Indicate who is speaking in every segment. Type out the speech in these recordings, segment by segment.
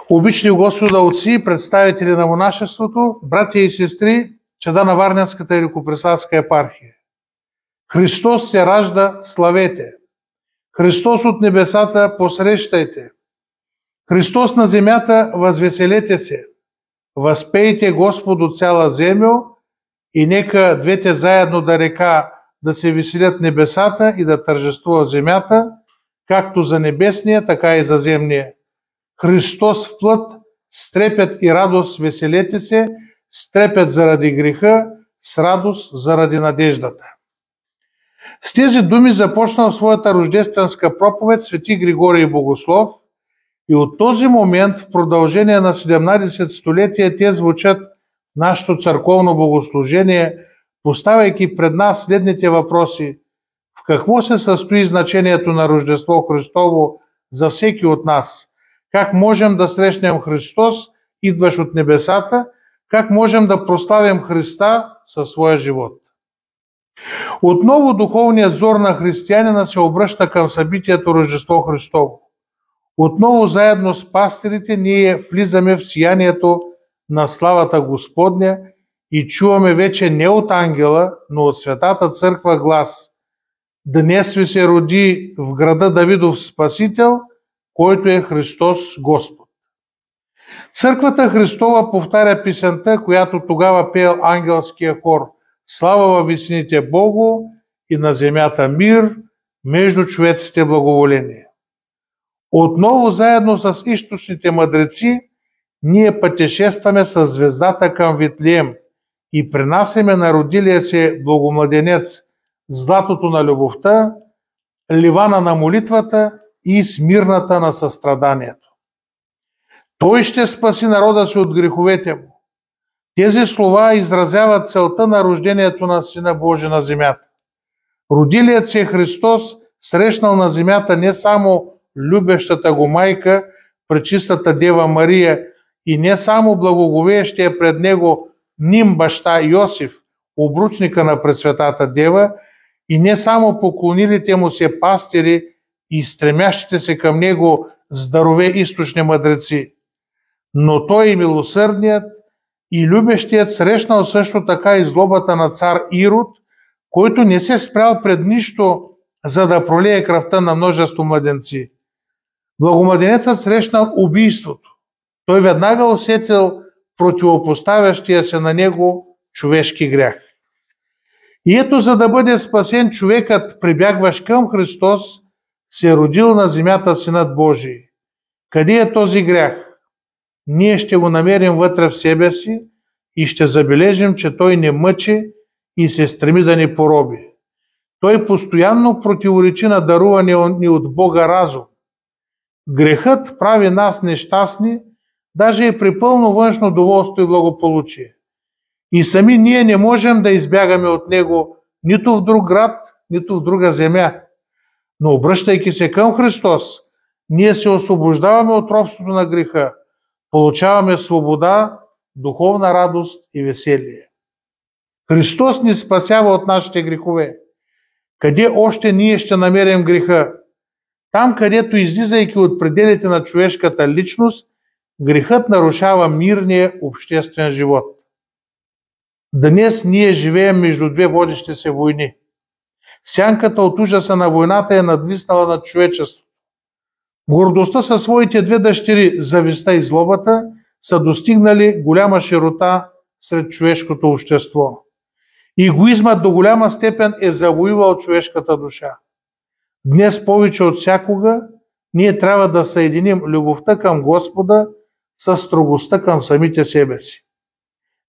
Speaker 1: Обичали Господа отци, представители на монашеството, братя и сестри, чада на Варненската Великопреславска епархия. Христос се ражда, славете! Христос от небесата, посрещайте! Христос на земята, възвеселете се! Възпейте Господу цяла земя и нека двете заедно да река да се веселят небесата и да тържествува земята, както за небесния, така и за земния. Христос в плът, с трепет и радост веселете се, с трепет заради греха, с радост заради надеждата. С тези думи започнал своята рождественска проповед свети Григорий Богослов и от този момент в продължение на 17 столетия те звучат в нашето църковно богослужение, поставяйки пред нас следните въпроси. В какво се състои значението на Рождество Христово за всеки от нас? Как можем да срещнем Христос, идващ от небесата? Как можем да прославим Христа със своя живот? Отново духовният зор на християнина се обръща към събитието Рождество Христово. Отново заедно с пастирите ние влизаме в сиянието на славата Господня и чуваме вече не от ангела, но от Светата Църква глас: „Днес ви се роди в града Давидов Спасител, който е Христос Господ“. Църквата Христова повтаря песента, която тогава пеел ангелския хор: „Слава във висините Богу и на земята мир, между човеците благоволение“. Отново заедно с източните мъдреци ние пътешестваме с звездата към Витлеем и принасяме на родилия се благомладенец златото на любовта, ливана на молитвата и смирната на състраданието. Той ще спаси народа си от греховете му. Тези слова изразяват целта на рождението на Сина Божий на земята. Родилият се Христос срещнал на земята не само любещата го майка, пречистата Дева Мария, и не само благоговеещия пред него ним баща Йосиф, обручника на Пресветата Дева, и не само поклонилите му се пастири и стремящите се към него здорове източни мъдреци, но той и милосърдният и любещият срещнал също така и злобата на цар Ирод, който не се спрял пред нищо, за да пролее кръвта на множество младенци. Благомладенецът срещнал убийството. Той веднага усетил противопоставящия се на него човешки грях. И ето, за да бъде спасен човекът, прибягващ към Христос, се родил на земята Синът Божий. Къде е този грях? Ние ще го намерим вътре в себе си и ще забележим, че той не мъчи и се стреми да ни пороби. Той постоянно противоречи на дарувания ни от Бога разум. Грехът прави нас нещастни, даже и при пълно външно доволство и благополучие. И сами ние не можем да избягаме от него нито в друг град, нито в друга земя. Но обръщайки се към Христос, ние се освобождаваме от робството на греха, получаваме свобода, духовна радост и веселие. Христос ни спасява от нашите грехове. Къде още ние ще намерим греха? Там, където, излизайки от пределите на човешката личност, грехът нарушава мирния обществен живот. Днес ние живеем между две водещи се войни. Сянката от ужаса на войната е надвиснала над човечеството. Гордостта със своите две дъщери, завистта и злобата, са достигнали голяма широта сред човешкото общество. Егоизмът до голяма степен е завоювал човешката душа. Днес повече от всякога ние трябва да съединим любовта към Господа с строгостта към самите себе си.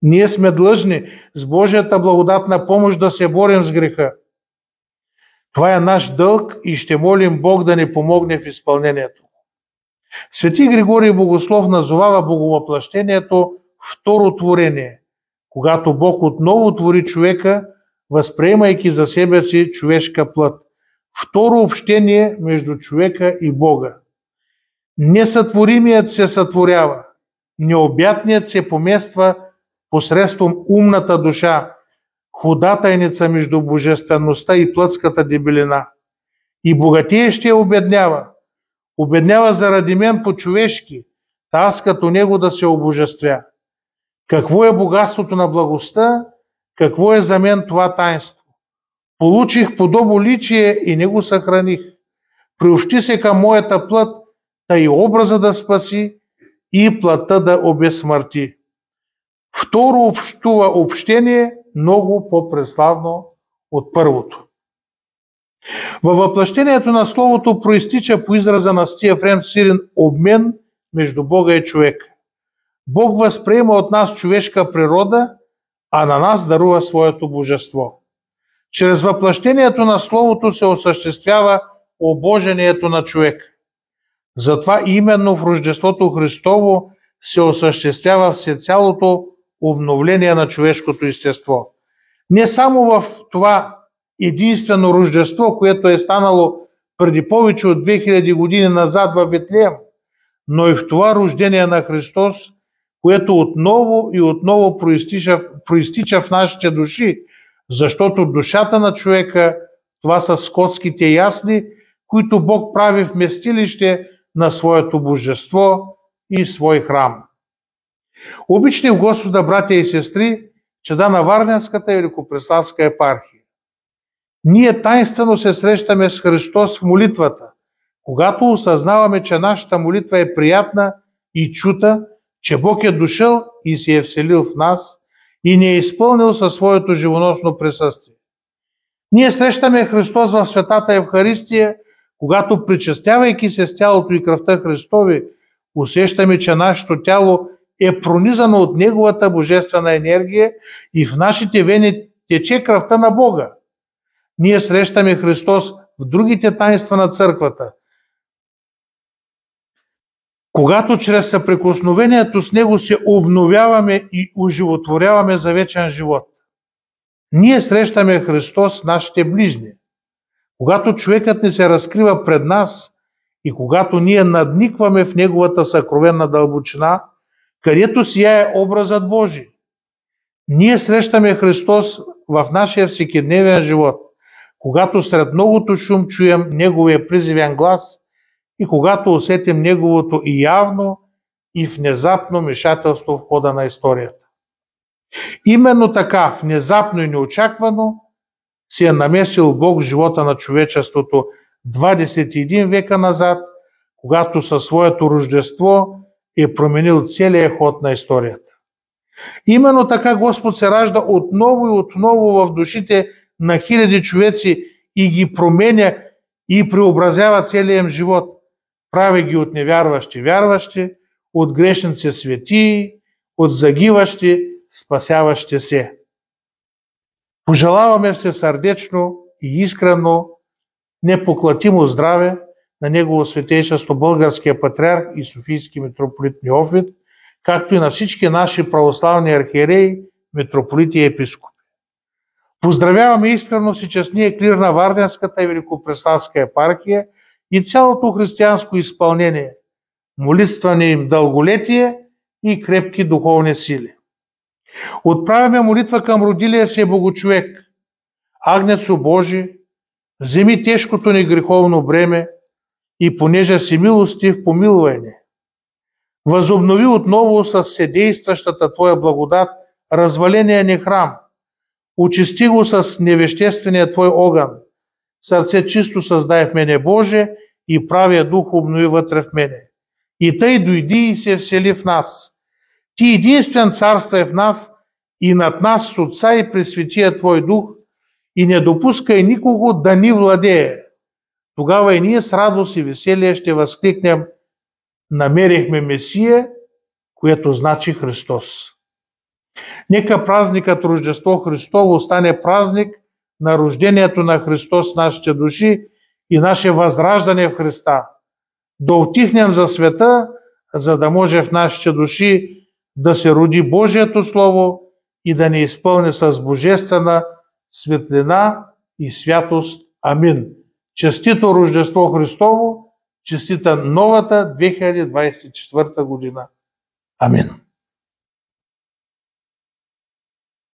Speaker 1: Ние сме длъжни с Божията благодатна помощ да се борим с греха. Това е наш дълг и ще молим Бог да ни помогне в изпълнението. Свети Григорий Богослов назовава боговъплъщението второ творение, когато Бог отново твори човека, възприемайки за себе си човешка плът. Второ общение между човека и Бога. Несътворимият се сътворява, необятният се помества посредством умната душа, ходатайница между божествеността и плътската дебелина. И богатеещия обеднява. Обеднява заради мен по-човешки, та аз като него да се обожествя. Какво е богатството на благостта? Какво е за мен това таинство? Получих подобо личие и не го съхраних. Приобщи се към моята плът, та и образа да спаси и плътта да обезсмърти. Второ общува общение много по-преславно от първото. Във въплъщението на Словото проистича по израза на Стия Ефрем Сирин обмен между Бога и човека. Бог възприема от нас човешка природа, а на нас дарува своето божество. Чрез въплъщението на Словото се осъществява обожението на човека. Затова именно в Рождеството Христово се осъществява всецялото обновление на човешкото естество. Не само в това единствено Рождество, което е станало преди повече от 2000 години назад във Витлеем, но и в това рождение на Христос, което отново и отново проистича в нашите души, защото душата на човека, това са скотските ясли, които Бог прави вместилище на своето божество и свой храм. Обични в Господа, братя и сестри, чада на Варненската и Великопреславска епархия. Ние таинствено се срещаме с Христос в молитвата, когато осъзнаваме, че нашата молитва е приятна и чута, че Бог е дошъл и се е вселил в нас и ни е изпълнил със своето живоносно присъствие. Ние срещаме Христос в Светата Евхаристия, когато, причастявайки се с тялото и кръвта Христови, усещаме, че нашето тяло е пронизано от Неговата божествена енергия и в нашите вени тече кръвта на Бога. Ние срещаме Христос в другите таинства на църквата, когато чрез съприкосновението с Него се обновяваме и оживотворяваме за вечен живот. Ние срещаме Христос в нашите ближни. Когато човекът ни се разкрива пред нас и когато ние надникваме в Неговата съкровенна дълбочина, където сияе образът Божий. Ние срещаме Христос в нашия всекидневен живот, когато сред многото шум чуем Неговия призивен глас и когато усетим Неговото и явно, и внезапно вмешателство в хода на историята. Именно така, внезапно и неочаквано, се е намесил Бог в живота на човечеството 21 века назад, когато със своето рождество е променил целия ход на историята. Именно така Господ се ражда отново и отново в душите на хиляди човеци и ги променя и преобразява целия им живот. Прави ги от невярващи вярващи, от грешници светии, от загиващи спасяващи се. Пожелаваме всесърдечно и искрено непоклатимо здраве на Негово Светейшество Българския патриарх и Софийски митрополит Неофит, както и на всички наши православни архиереи, митрополити и епископи. Поздравяваме искрено всечестния клир на Варненската и Великопреславска епархия и цялото християнско изпълнение, молитване им дълголетие и крепки духовни сили. Отправяме молитва към родилия се Богочовек. Агнецо Божи, вземи тежкото ни греховно бреме и понеже си милостив, помилвай ни. Възобнови отново с съдействащата Твоя благодат разваления ни храм. Очисти го с невеществения Твой огън. Сърце чисто създай в мене, Боже, и правия дух обнови вътре в мене. И тъй дойди и се всели в нас. Ти единствен царствай в нас и над нас с Отца и Пресветия Твой дух и не допускай никого да ни владее. Тогава и ние с радост и веселие ще възкликнем: намерихме Месия, което значи Христос. Нека празникът Рождество Христово стане празник на рождението на Христос в нашите души и наше възраждане в Христа. Да утихнем за света, за да може в нашите души да се роди Божието Слово и да ни изпълни с божествена светлина и святост. Амин. Честито Рождество Христово, честита новата 2024 година. Амин.